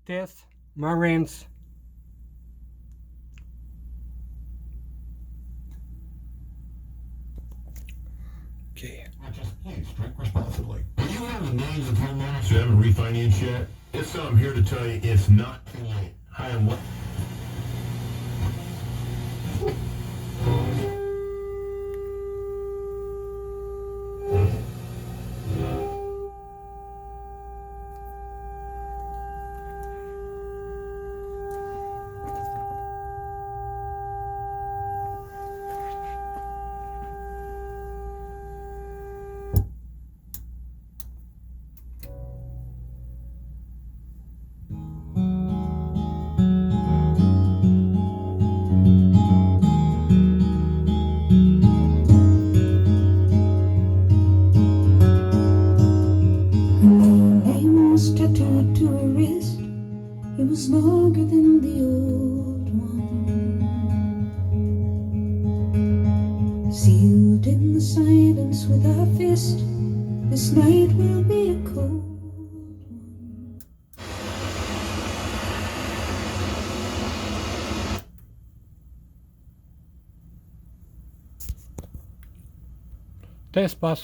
Test Marantz. Okay. Just please drink responsibly. Do you have the names of homeowners who haven't refinanced yet? If so, I'm here to tell you it's not too late. Hi, I'm what? Tattooed to her wrist, it was longer than the old one. Sealed in the silence with our fist, this night will be a cold one. Test pass.